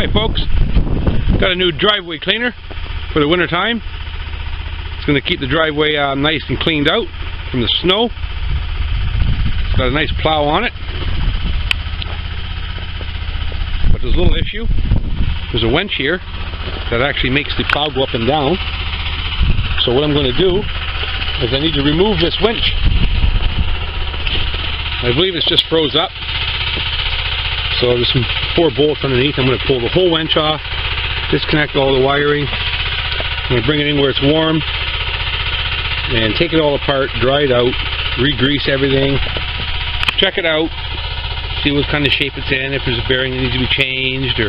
Hi folks, got a new driveway cleaner for the winter time. It's going to keep the driveway nice and cleaned out from the snow. It's got a nice plow on it, but there's a little issue. There's a winch here that actually makes the plow go up and down. So what I'm going to do is I need to remove this winch. I believe it's just froze up. So there's some 4 bolts underneath. I'm going to pull the whole winch off, disconnect all the wiring, I'm going to bring it in where it's warm, and take it all apart, dry it out, re-grease everything, check it out, see what kind of shape it's in, if there's a bearing that needs to be changed or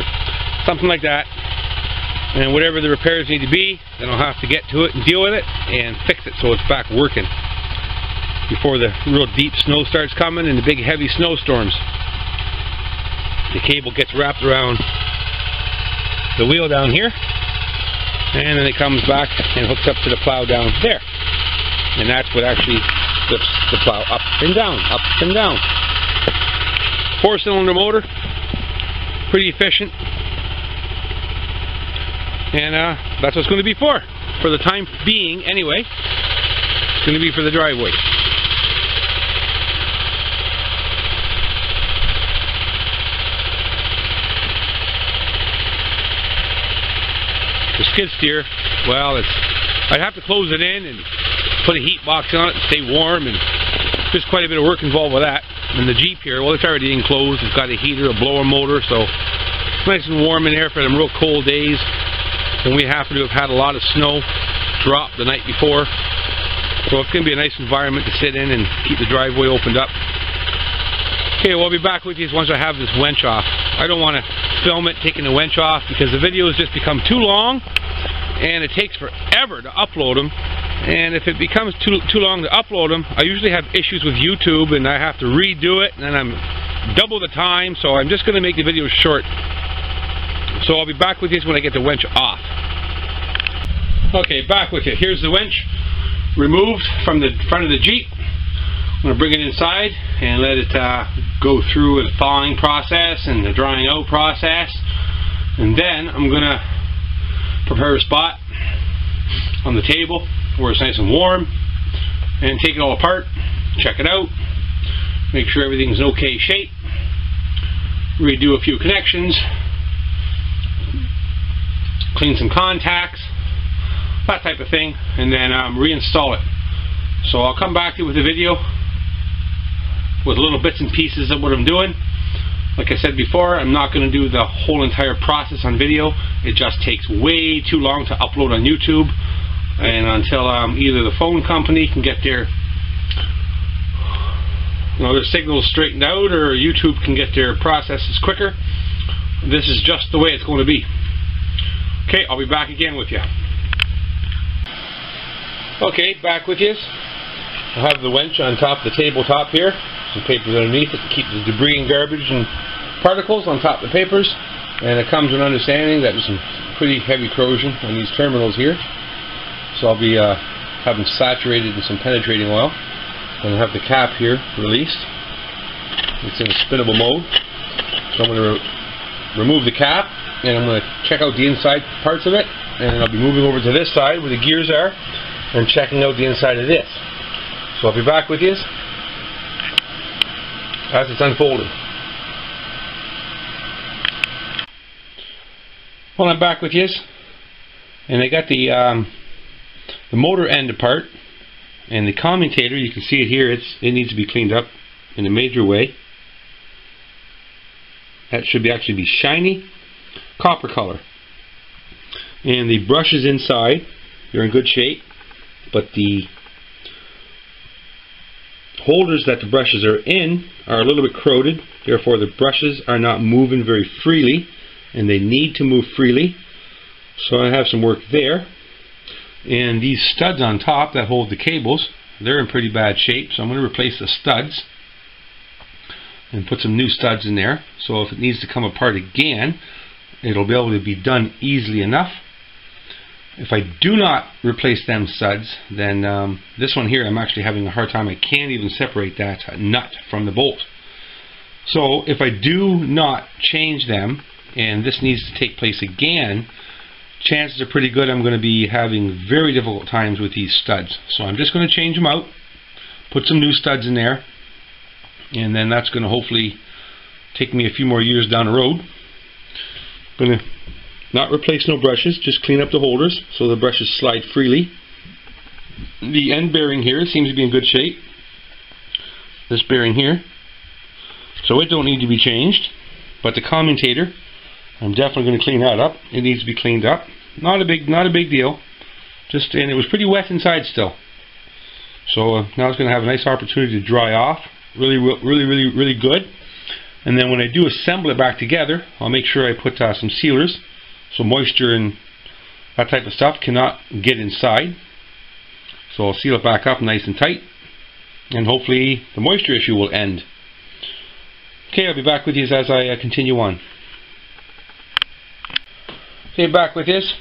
something like that. And whatever the repairs need to be, then I'll have to get to it and deal with it and fix it so it's back working before the real deep snow starts coming and the big heavy snowstorms. The cable gets wrapped around the wheel down here, and then it comes back and hooks up to the plow down there. And that's what actually lifts the plow up and down, up and down. 4-cylinder motor, pretty efficient. And that's what it's going to be for the time being anyway. It's going to be for the driveway. The skid steer, well, I'd have to close it in and put a heat box on it and stay warm, and there's quite a bit of work involved with that. And the Jeep here, well, it's already enclosed. It's got a heater, a blower motor, so it's nice and warm in there for them real cold days. And we happen to have had a lot of snow drop the night before, so it's going to be a nice environment to sit in and keep the driveway opened up. Okay, well, I'll be back with you once I have this winch off. I don't want to film it taking the winch off because the videos just become too long and it takes forever to upload them. And if it becomes too long to upload them, I usually have issues with YouTube and I have to redo it, and then I'm double the time, so I'm just going to make the videos short. So I'll be back with you when I get the winch off. Okay, back with you. Here's the winch removed from the front of the Jeep. I'm going to bring it inside and let it go through the thawing process and the drying out process. And then I'm going to prepare a spot on the table where it's nice and warm and take it all apart, check it out, make sure everything's in okay shape, redo a few connections, clean some contacts, that type of thing, and then reinstall it. So I'll come back to you with a video with little bits and pieces of what I'm doing. Like I said before, I'm not going to do the whole entire process on video. It just takes way too long to upload on YouTube, and until either the phone company can get their signals straightened out, or YouTube can get their processes quicker, this is just the way it's going to be. Okay, I'll be back again with you. Okay, back with you. I have the winch on top of the tabletop here. Some papers underneath it to keep the debris and garbage and particles on top of the papers. And it comes with understanding that there's some pretty heavy corrosion on these terminals here. So I'll be having saturated in some penetrating oil. And I have the cap here released. It's in a spinnable mode. So I'm going to remove the cap, and I'm going to check out the inside parts of it. And then I'll be moving over to this side where the gears are and checking out the inside of this. So I'll be back with you as it's unfolding. Well, I'm back with you, and I got the motor end apart, and the commutator, you can see it here, it needs to be cleaned up in a major way. That should actually be shiny copper color. And the brushes inside, they're in good shape, but the holders that the brushes are in are a little bit corroded. Therefore the brushes are not moving very freely, and they need to move freely. So I have some work there. And these studs on top that hold the cables, they're in pretty bad shape, so I'm going to replace the studs and put some new studs in there, so if it needs to come apart again, it'll be able to be done easily enough. If I do not replace them studs, then this one here, I'm actually having a hard time. I can't even separate that nut from the bolt. So if I do not change them, and this needs to take place again, chances are pretty good I'm going to be having very difficult times with these studs. So I'm just going to change them out, put some new studs in there, and then that's going to hopefully take me a few more years down the road. I'm going to not replace no brushes, just clean up the holders so the brushes slide freely. The end bearing here seems to be in good shape. This bearing here, so it don't need to be changed. But the commutator, I'm definitely going to clean that up. It needs to be cleaned up. Not a big deal. And it was pretty wet inside still. So now it's going to have a nice opportunity to dry off. Really good. And then when I do assemble it back together, I'll make sure I put some sealers, so moisture and that type of stuff cannot get inside. So I'll seal it back up nice and tight, and hopefully the moisture issue will end. Okay, I'll be back with you as I continue on. Okay, back with this.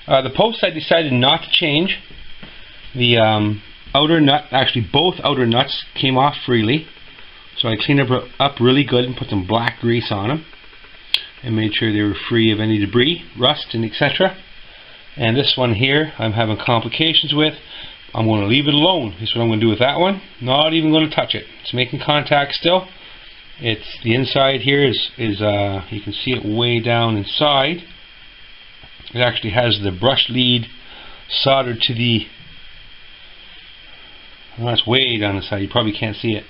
The posts I decided not to change. The outer nut, actually both outer nuts came off freely. So I cleaned them up really good and put some black grease on them and made sure they were free of any debris, rust, and etc. And this one here I'm having complications with. I'm going to leave it alone. This is what I'm going to do with that one. Not even going to touch it. It's making contact still. It's the inside here is you can see it way down inside. It actually has the brush lead soldered to the, well, that's way down the side. You probably can't see it.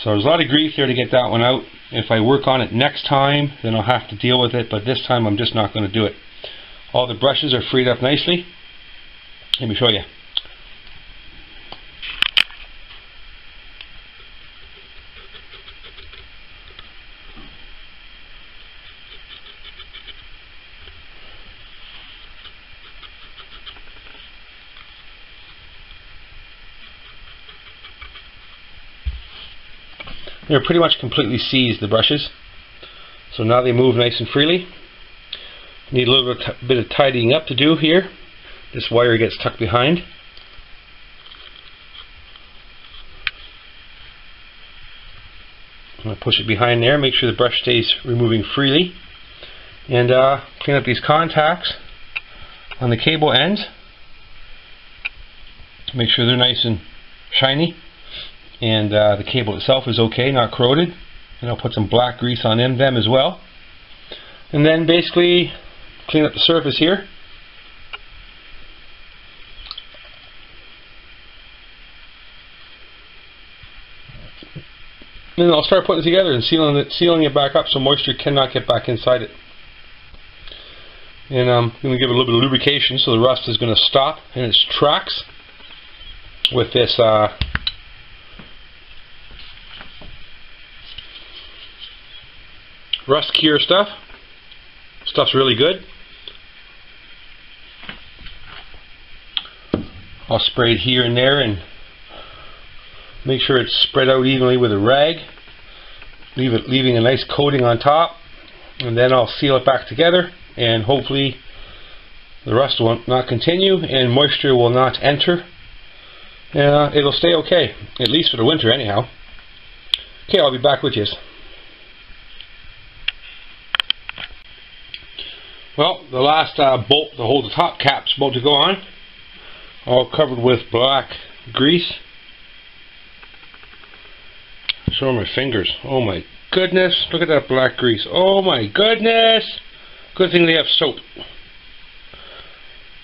So there's a lot of grief there to get that one out. If I work on it next time, then I'll have to deal with it, but this time I'm just not going to do it. All the brushes are freed up nicely. Let me show you. They're pretty much completely seized, the brushes. So now they move nice and freely. Need a little bit of tidying up to do here. This wire gets tucked behind. I'm going to push it behind there, make sure the brush stays removing freely. And clean up these contacts on the cable ends. Make sure they're nice and shiny. And the cable itself is okay, not corroded. And I'll put some black grease on them as well. And then basically clean up the surface here. And then I'll start putting it together and sealing it back up so moisture cannot get back inside it. And I'm going to give it a little bit of lubrication so the rust is going to stop in its tracks with this rust cure stuff. Stuff's really good. I'll spray it here and there and make sure it's spread out evenly with a rag, leaving a nice coating on top, and then I'll seal it back together, and hopefully the rust will not continue and moisture will not enter. It'll stay okay, at least for the winter anyhow. Okay, I'll be back with you. Well, the last bolt to hold the top cap's about to go on, all covered with black grease. Show my fingers. Oh my goodness, look at that black grease. Oh my goodness. Good thing they have soap.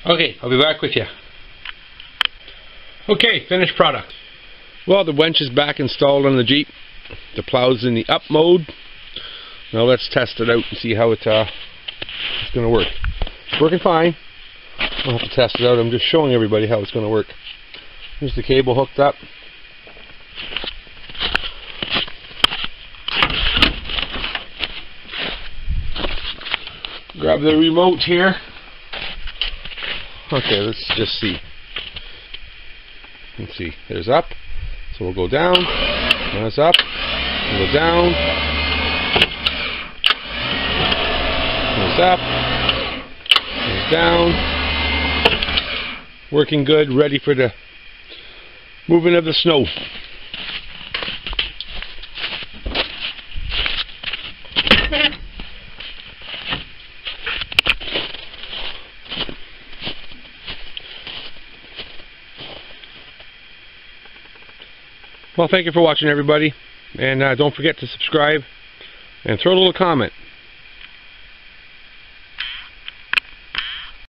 Okay, I'll be back with you. Okay, finished product. Well, the winch is back installed on the Jeep. The plow's in the up mode. Now let's test it out and see how it's going to work. It's working fine. I'll have to test it out. I'm just showing everybody how it's going to work. Here's the cable hooked up. Grab the remote here. Okay, let's just see. Let's see. There's up. So we'll go down. When it's up, we'll go down. When it's up, it's down. Working good, ready for the moving of the snow. Well, thank you for watching, everybody. And don't forget to subscribe and throw a little comment.